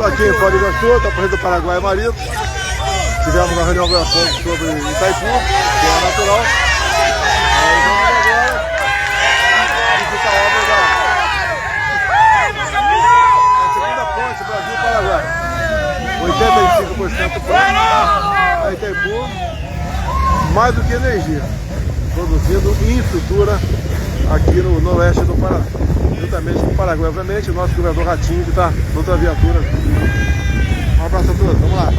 Aqui em Foz do Iguaçu, está correndo do Paraguai Marido. Tivemos uma reunião agora sobre Itaipu, que é natural. Aí vamos agora visitar a obra da segunda ponte Brasil-Paraguai. 85% plano, a Itaipu, mais do que energia, produzindo infraestrutura aqui no oeste do Paraná. Juntamente com o Paraguai, obviamente, o nosso governador Ratinho, que está noutra viatura. Um abraço a todos, vamos lá.